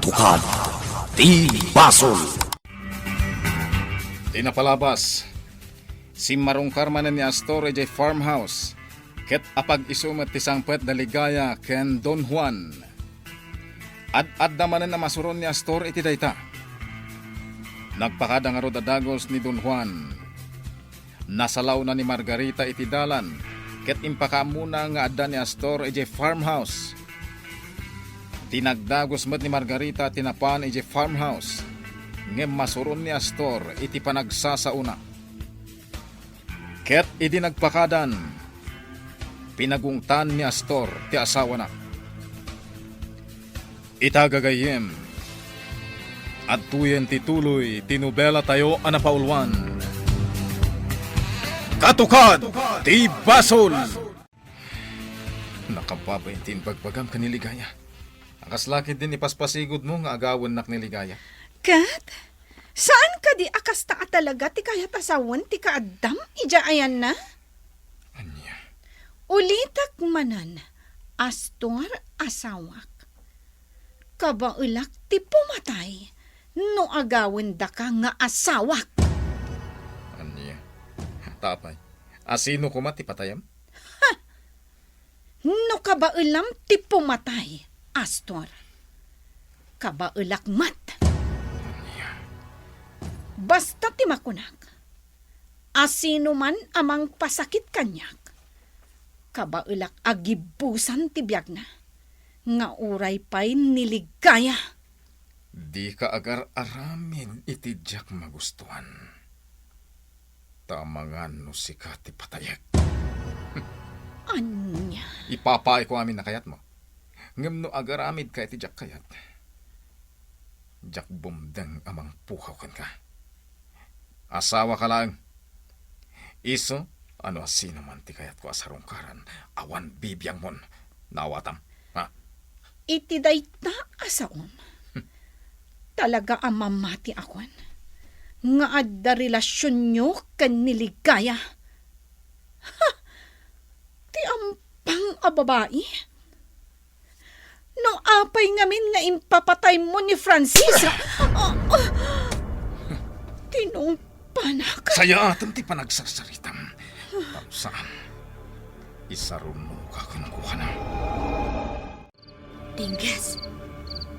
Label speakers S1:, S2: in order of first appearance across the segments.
S1: Katukad ti Basol.
S2: Tinapalabas, si Marungkar manen ni Astor ejay farmhouse, ket apag isumet ti sangpet daligaya ken Don Juan. Ad manen na masuron ni Astor iti dayta. Nagpakada nga rodadagos ni Don Juan. Nasalaw na ni Margarita iti dalan, ket impakaamuna nga adda ni Astor ejay farmhouse. Tinagdagos met ni Margarita tinapan ejay farmhouse. Ngem masuron ni Astor iti panagsasauna. Ket iti nagpakadan, pinagungtan ni Astor ti asawa na. Itagagayem, at tuyen tituloy tinubela tayo anapaulwan. Katukad ti Basol! Nakababaintin bagbagam kaniligaya. Akaslakit din ipaspasigod mo nga agawon nak niligaya.
S3: Kat, saan ka di akas ta talaga ti kaya tasawan ti kaadam? Ija ayan na?
S2: Anya?
S3: Ulitak manan, Astor asawak. Kabaulak ti pumatay, no agawin da ka nga asawak.
S2: Anya? Tapay, asino kumati patayam?
S3: No kabaulam ti pumatay, Astor. Kabaulak mat. Basta ti makunak, asino man amang pasakit kanyak, kabaulak agibusan ti biyag na, nga uray pa'y niligaya.
S2: Di ka agar aramin iti diyak magustuhan. Tamangan no si Kati patayag.
S3: Anya?
S2: Ipapaay ko amin na kayat mo. Ngem no agar amid ka iti diyak kayat. Diyak bumdang amang pukaw kan ka. Asawa ka lang. Iso, ano asino man ti kayat ko asarungkaran, awan bibiyang mon. Nawatam, ha?
S3: Iti dayta asaom. Talaga amamati akon. Nga adda relasyon nyo kan niligaya. Ha! Ti ampang a babae. No apay ngamin nga impapatay mo ni Francis. Tinungpanak.
S2: Saya atam ti panagsasaritam. Saan? Isarunong ka kunakuha na.
S4: Tingges,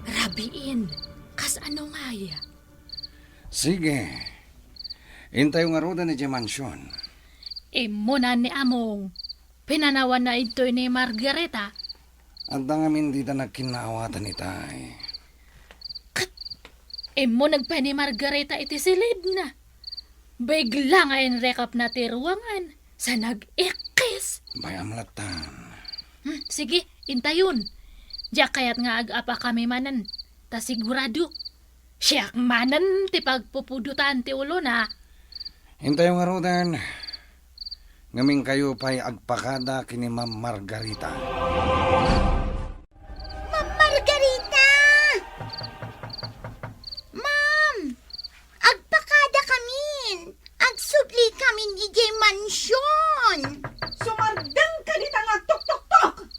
S4: rabiin, kas ano nga ya?
S5: Sige. Intay nga roda ni Mansyon.
S4: Muna ni Among, pinanawan na ito ni Margareta.
S5: At ngamin di na nagkinaawatan itay.
S4: Mo nagpa ni Margareta iti silid na. Bigla nga rekap na ti ruwangan sa nag-ikis.
S5: May amlatan.
S4: Sige, intayon. Diyak kayat nga ag-apa kami manan. Ta sigurado. Siyak manan ti pagpupudutan ti ulo na.
S5: Intay nga rodan. Ngamin kayo pa'y agpakada kini Ma'am Margarita.
S6: Ma'am Margarita! Ma'am! Agpakada kamin! Agsubli kamin ijay mansyon!
S3: Sumardang ka dita nga tok-tok-tok!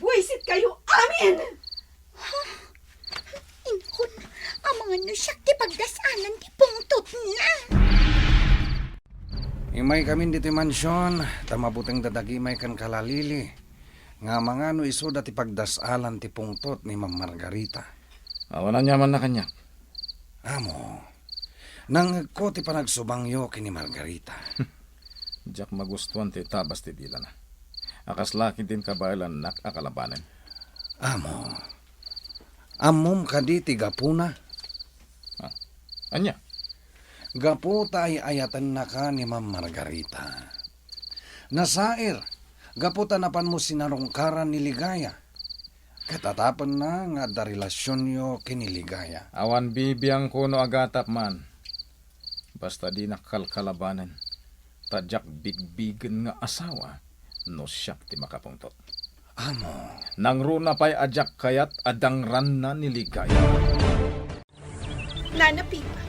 S3: Buwisit kayo amin!
S6: Inkon, ang mga nusyak ti pagdasanan ti pungtot na!
S5: Imay kami dito mansyon, tamabuteng dadagimay kan kalalili. Nga mga no iso dati pagdasalan ti pungtot ni Ma'am Margarita.
S2: Awanan niya man na kanya.
S5: Amo, nang ko ti panagsubangyo kini Margarita.
S2: Diyak magustuhan ti tabas ti dila na. Akaslaki din kabalan nak akalabanan.
S5: Amo, amom kadi ti gapuna.
S2: Anya?
S5: Gaputa ay ayatan na ka ni Ma'am Margarita. Nasair, gaputa napan mo sinarungkaran ni Ligaya. Katatapan na nga da relasyon nyo kiniligaya.
S2: Awan bibiyang kuno agatap man. Basta di nakalkalabanan. Tadyak bigbigan nga asawa. No siyak ti makapungtot.
S5: Amo,
S2: Nang runa pa'y adyak kayat adang ran na niligaya.
S3: Nanapipay.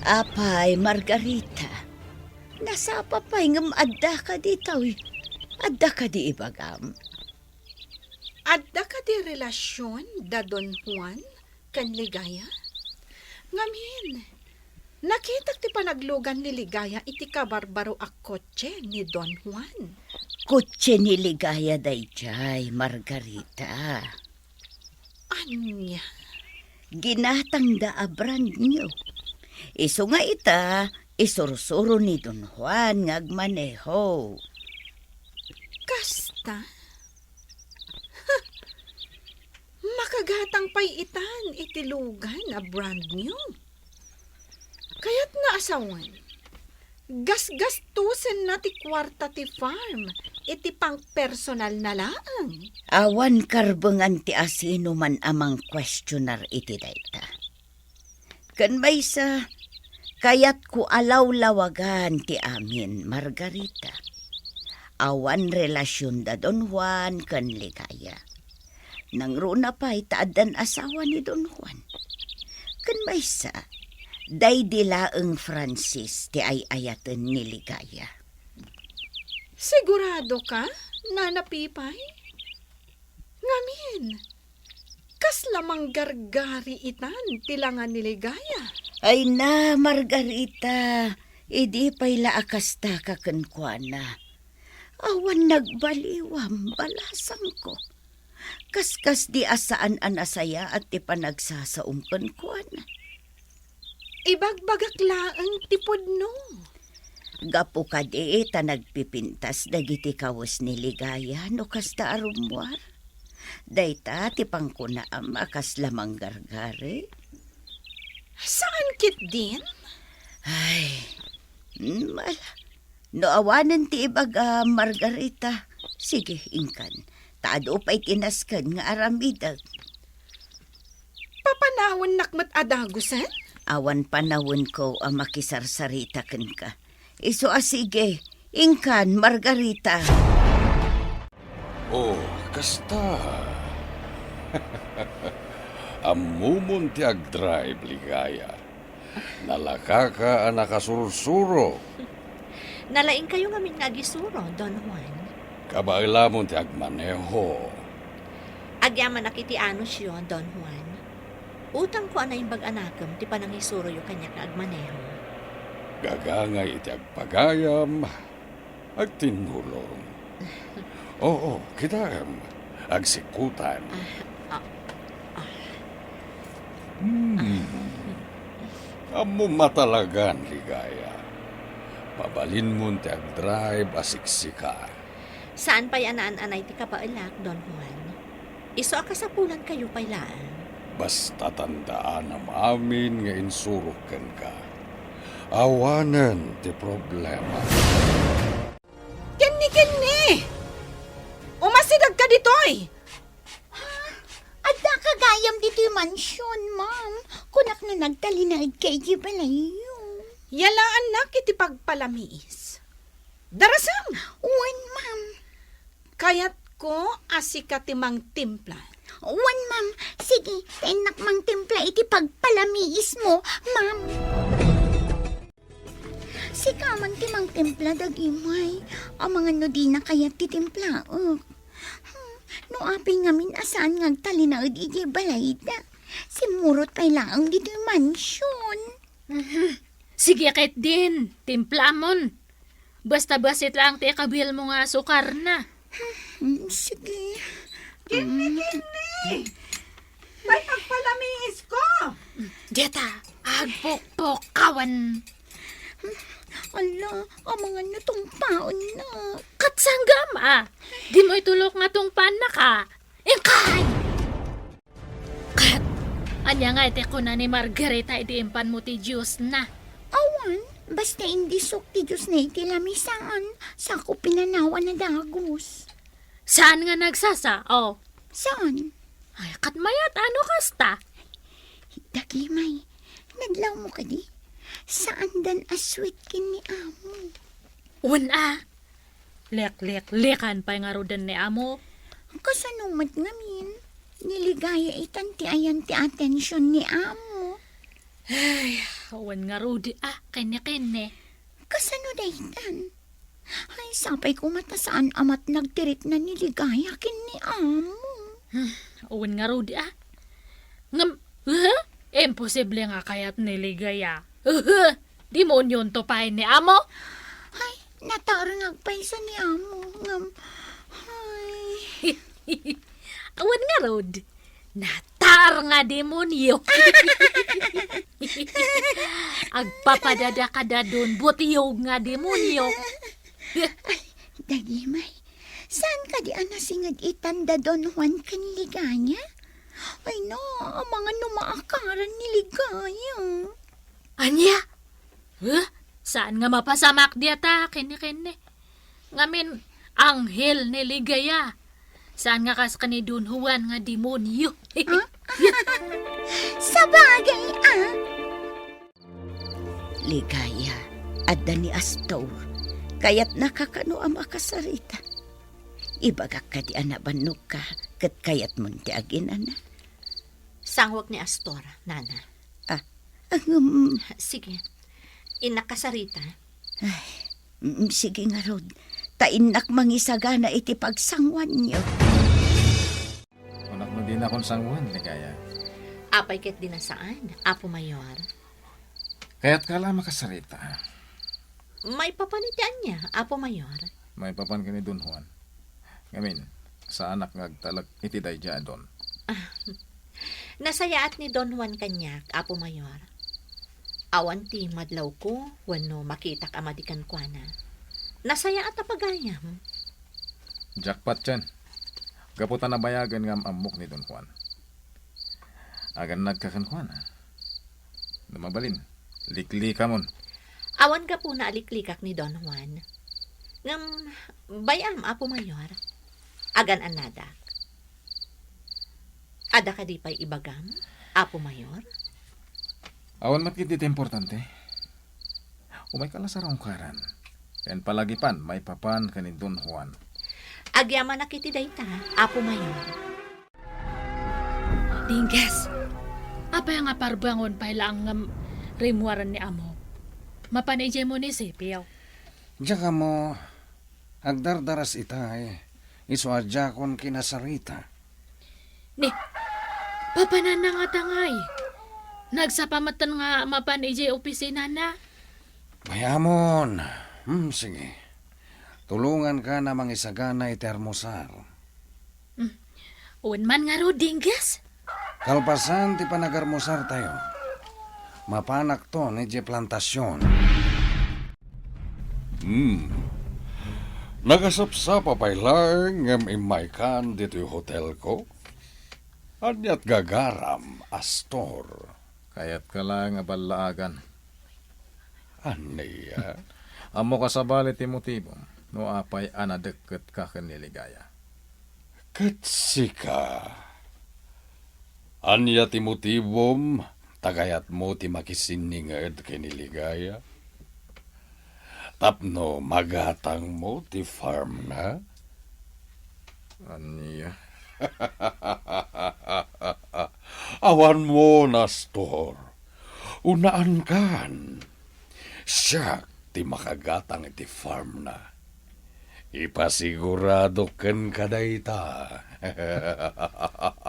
S7: Apay, Margarita. Nasapa pa'y ngam adda ka di tawi. Adda ka di ibagam.
S3: Adda ka di relasyon da Don Juan kan Ligaya? Ngamin, nakita ti panaglugan ni Ligaya iti kabarbaro a kotse ni Don Juan.
S7: Kutse ni Ligaya dayjay, Margarita.
S3: Anya?
S7: Ginatang da a brand new. Iso nga ita, isursuro ni Don Juan nga agmaneho.
S3: Kasta? Makagatang pay itan itilugan na brand new. Kaya't nga asawan, gasgastusin na ti kwarta ti farm, iti pang personal na laang.
S7: Awan karbengan ti asino man amang questioner iti dayta. Kan maysa, kayat ko alaw-lawagan ti amin, Margarita. Awan relasyon da Don Juan kan Ligaya. Nang runa pa'y taadan asawa ni Don Juan. Kan maysa, day dilaeng Francis ti ay ayatan ni Ligaya.
S3: Sigurado ka, nanapipay? Ngamin, kas lamang gargari itan tilangan ni Ligaya.
S7: Ay na, Margarita, idi pa'y laakasta ka kenkwana. Awan nagbaliwam, balasang ko. Kaskas di asaan anasaya at ti panagsasaum kenkwana.
S3: Ibagbagak laang tipod no.
S7: Gapo ka di ta nagpipintas dagiti kawas ni Ligaya no kasta arumwar. Dayta ti pangkuna akas lamang gargari.
S3: Saan kit din?
S7: Ay, mala. No awanan ti ibaga, Margarita. Sige, ingkan. Taado pa'y tinaskan nga aramidag.
S3: Papanawan nakmat adagusan?
S7: Awan panawon ko ang makisarsarita ken ka. Iso sige, ingkan, Margarita.
S5: Oh, kasta. Amumon ti agdrive, Ligaya. Nalaka ka ang nakasursuro.
S6: Nalaing kayo ngamin nagisuro, Don Juan.
S5: Kabailamon ti agmaneho.
S6: Agyaman nakitiano siyo, Don Juan. Utang ko anay bag-anakam ti panangisuro yu kanya ka agmaneho.
S5: Gagangay iti agpagayam, agtinulong. Oo, kitam, agsikutan. Amo matalagan, Ligaya. Pabalin mo ti agdrive asiksika.
S6: Saan pa yanaan-anay ti kabailak, Don Juan? Iso akasapulan kayo pailaan.
S5: Basta tandaan am amin nga insurukan ka. Awanan ti problema.
S3: Kini! Umasidag ka ditoy!
S6: Adda kagayam dito yung mansyon, ma'am. Kunak na nagtalinaid kay Gibalayo.
S3: Yalaan na kiti pagpalamiis. Darasam!
S6: Uwan, ma'am.
S3: Kayat ko asikatimang timpla.
S6: Uwan, ma'am. Sige, tenak mang timpla iti pagpalamiis mo, ma'am. Sika man timang timpla dagimay. Ang mga no di na kayat ti timpla. No aping ngamin asaan ngagtalinaid iti balayda. Simurot pa'y laang dito yung mansyon.
S4: Sige kahit din, timplamon. Basta basit lang ti kabil mo nga sukar na.
S6: Sige.
S3: Kini! May pagpalamiis ko!
S4: Deta, agpukpok kawan.
S6: Ala, ang mga natong paon na.
S4: Katsanggam di mo itulok nga tong panak Ingkay! Kat, anya nga ite ko na ni Margarita idiimpan mo ti Diyos na.
S6: Awan, basta hindi sok ti Diyos na iti lamisaan. Sa ko pinanawa na dagos.
S4: Saan nga nagsasa?
S6: Saan?
S4: Ay, katmayat ano kasta?
S6: Dagimay, nadlaw mo ka di. Saan dan aswit kin ni amo?
S4: Lek-lek-lekan pa nga rodan ni amo.
S6: Kasanumat ngamin, niligaya itan ti ayan ti atensyon ni amo.
S4: Wan nga rodi kanya-kanya.
S6: Kasano daytan? Ay, sapay ko matasaan amat nagtirik na niligaya kin ni amo.
S4: Wan nga rodi Huh? Imposible nga kayat niligaya. Demonyon to pa ni amo.
S6: Ay, natarangag pa isa ni amo. Ay,
S4: Awan nga, Rod. Natar nga demonyo. Agpapadada ka da doon, butiyog nga demonyo.
S6: Dagimay, saan ka di anasingag itanda Don Juan kaniligaya? Ay no, ang mga numaakaran ni Ligaya.
S4: Anya? Huh? Saan nga mapasamak diya ta, kini-kini? Ngamin, anghel ni Ligaya. Saan nga kas kani Don Juan nga demonyo?
S6: Sa bagay,
S7: Ligaya, adda ni Astor, kaya't nakakano ang makasarita. Ibagak ka di anabanok ka, kat kayat mo ti agin, ana.
S3: Sangwag ni Astor, Nana. Sige, inakasarita.
S7: Sige nga, Rod. Tainak mangisagana iti pagsangwan niyo.
S2: Anak mo din akong sangwan, Ligaya.
S3: Apay ket dinasaan, Apo Mayor.
S2: Kaya't kala makasarita.
S3: May papanitian niya, Apo Mayor.
S2: May papan ka ni Don Juan. Ngamin, sa anak ngagtalag itiday dya doon.
S3: Nasayaat ni Don Juan kanyak, Apo Mayor. Awan ti madlaw ko, wano makitak amadikan kwa na. Nasayaat na pagayam.
S2: Jackpot yan. Gaputan na bayagan ngam amok ni Don Juan. Agan nagkakankuan. Namabalin, likli ka mon.
S3: Awan ka po na aliklikak ni Don Juan. Ngam, bayam, Apo Mayor. Agan anadak. Ada ka di pa'y ibagam, Apo Mayor?
S2: Awan matkit iti importante. Umay kalasarong karan. Yan palagipan, may papan ka ni Don Juan.
S3: Agyaman na kiti dayta, Apo Mayor.
S4: Dingges, apa yang nga parbangon pa ilang rimuaran ni amo? Mapanay mo ni Sipiyaw.
S5: Diya ka mo, agdardaras itay, isuadya kon kinasarita.
S4: Ni, papanan na nga tangay. Nagsapamatan nga mapanay opisina na.
S5: Mayamon. Sige. Tulungan ka na mangisagana iti almusar.
S4: Unman nga ro, Dingges.
S5: Kalpasan ti panagarmusar tayo. Mapanak to ni di plantasyon. Nagasapsapa pa'y lang ngam imay kan dito yung hotel ko. Anyat gagaram, Astor.
S2: Kaya't ka lang abalaagan.
S5: Aniya?
S2: Amo ka sa bali ti motibo, no apay anadeket ka kaniligaya.
S5: Katsika. Anya ti motibom, tagayat mo ti makisininged kiniligaya. Tapno magatang mo ti farm na.
S2: Aniya.
S5: Awan mo, Nastor. Unaan kan. Siya ti makagatang iti farm na. Ipasigurado ken kadayta.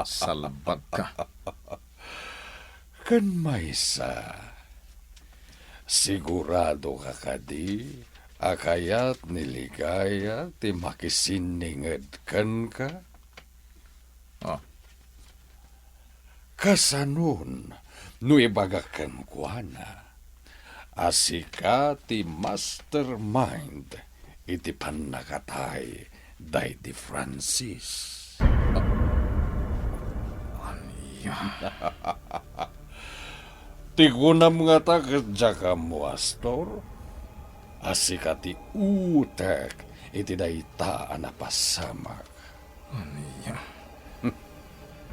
S2: Salbag ka.
S5: Ken maysa. Sigurado ka kadi, akayat niligaya ti makisininged ken ka.
S2: Oh,
S5: Kasanun, no ibagakan kwa na. Asika ti mastermind iti panakatay day ti Francis.
S2: aniya.
S5: Tigunam nga takadya ka mo, Astor. Asika ti utek iti dayta anapasamak.
S2: Aniya.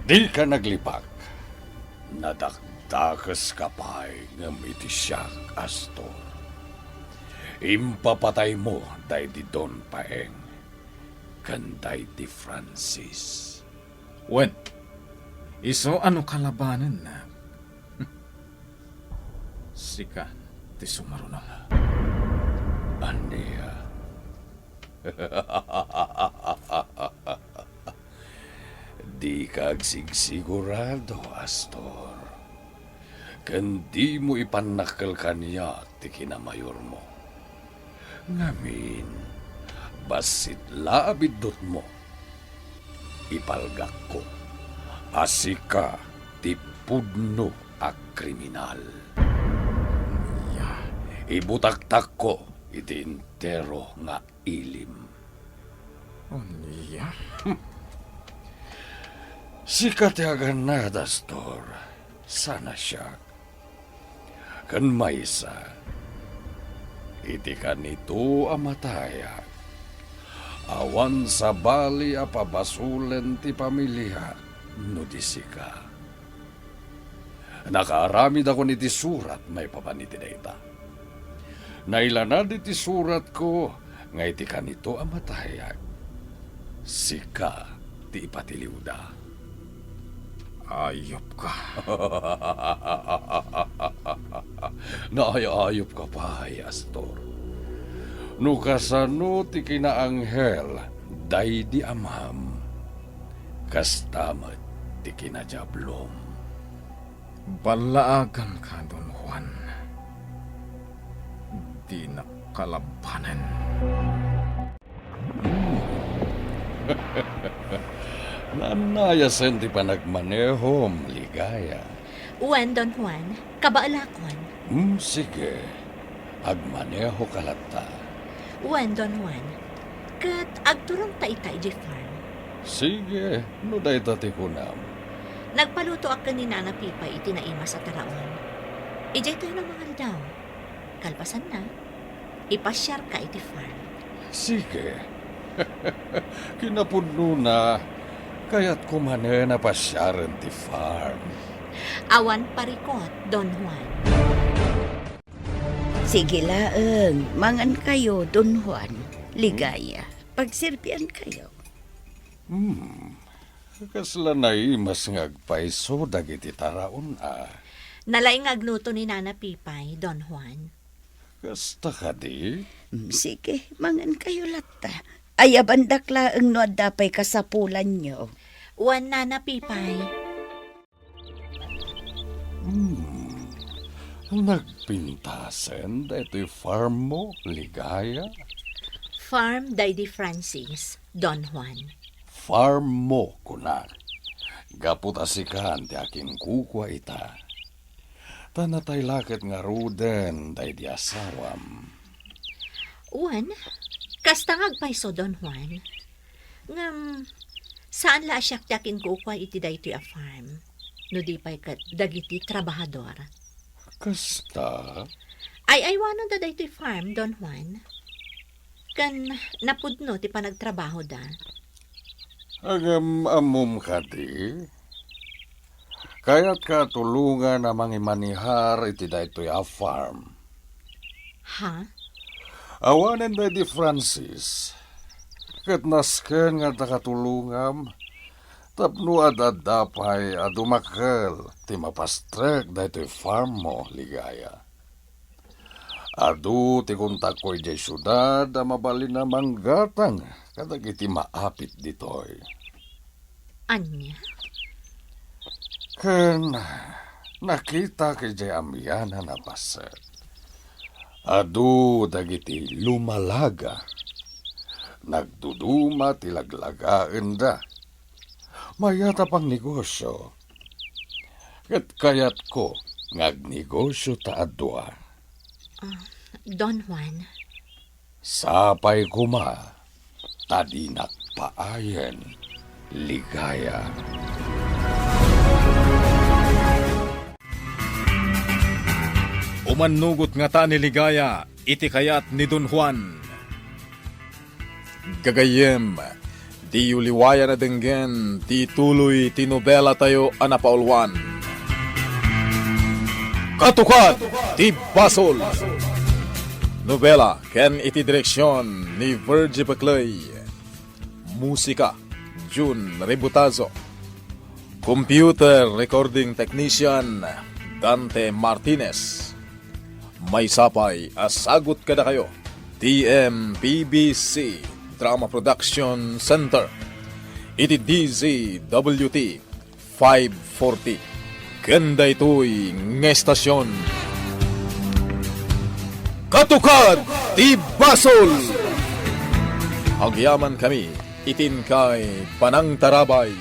S5: Di ka naglipak. Nadakdakas ka pa'y ngam iti siyak, Astor. Impapatay mo day di Don Paeng. Kanday di Francis.
S2: Wen, iso ano kalabanan na? Sika, ti sumarunong.
S5: Aniya. Di kag sigsigurado, Astor. Kandi mo ipanakal kaniya ti kinamayor mo. Ngamin, basit labidot mo. Ipalgak ko, asika ti pudno a kriminal. Ibutaktak ko iti entero nga ilim.
S2: Unya?
S5: Sikat yagan na, Dastor. Sana siya. Kan maysa. Iti kanito amataya. Awan sa bali a pabasulen ti pamilya no di sika. Nakaaramid ako niti surat may papaniti na ita. Nailanad iti surat ko nga iti kanito amataya. Sika ti ipatiliwda.
S2: Ayop ka.
S5: Naayayop ka pa, Astor. No kasano ti kinaanghel, day di amam. Kastamat ti kinajablom.
S2: Balaagan ka, Don Juan. Di nakalabanan.
S5: Nanayasan ti panagmanehom, ligaya.
S8: Uwan, Don Juan, kabaalakon.
S5: Sige, agmaneho kalata.
S8: Uwan, Don Juan, kat agturong taitay di farm.
S5: Sige, no day tati kunam.
S8: Nagpaluto ak ni Nana Pipa iti naima sa taraon. Ijay tayo ng mga daw. Kalpasan na, ipasyar ka iti farm.
S5: Sige. Kinapudno na, kaya't kumane na pasyaran ti farm.
S8: Awan parikot, Don Juan.
S7: Sige laeng, mangan kayo, Don Juan. Ligaya, pagsirpian kayo.
S5: Kaslanay mas ngagpaiso dagiti taraon
S8: Nalaing agluto ni Nana Pipay, Don Juan.
S5: Kasta ka di?
S7: Sige, mangan kayo lata. Ay abandak laeng no adapay kasapulan nyo.
S8: Uwan, Nana Pipay.
S5: Nagpintasen dito'y farm mo, ligaya?
S8: Farm Daddy Francis, Don Juan.
S5: Farm mo, kunak. Gapot asikan ti aking kukwa ita. Tanatay lakit nga ruden day di asawam.
S8: Uwan, kasta ngagpaiso, Don Juan. Ngam, saan la asyak tiyakin kukwa iti daytoy a farm? No di pa'y kat dagiti trabahador.
S5: Kasta?
S8: Ay wanon da daytoy farm, Don Juan. Kan napudno ti panagtrabaho da.
S5: Agam amum ka di? Kaya't ka tulungan na mangimanihar iti daytoy a farm.
S8: Ha?
S5: Awanen da di Francis. Kat nasken nga takatulungam. Tapno adadapay adumakal ti mapastrek daytoy farm mo, ligaya. Adu ti kontak ko ijay syudad a mabali na manggatang kadag iti maapit ditoy.
S8: Anya?
S5: Ken nakita kay jay amyana na paset. Adu dagiti lumalaga. Nagduduma ti laglagaan da. Mayata pang negosyo. Kat kayat ko ngagnegosyo ta adwa.
S8: Don Juan,
S5: Sapay kuma, tadi nakpaayen, ligaya.
S2: Umanugot nga ta ni ligaya, iti kayat ni Don Juan. Gagayem, di uliwaya na denggen, di tuloy tinobela tayo anapaulwan. Katukat, ti Basol. Nobela, ken iti direksyon ni Virgie Baclay. Musika, June Rebutazo. Computer recording technician, Dante Martinez. May sapay, asagot kada kayo. TMPBC Drama Production Center. Iti DZWT 540. Ganda ito'y ngestasyon. Katukad ti Basol! Agyaman kami, itin kay Panang Tarabay,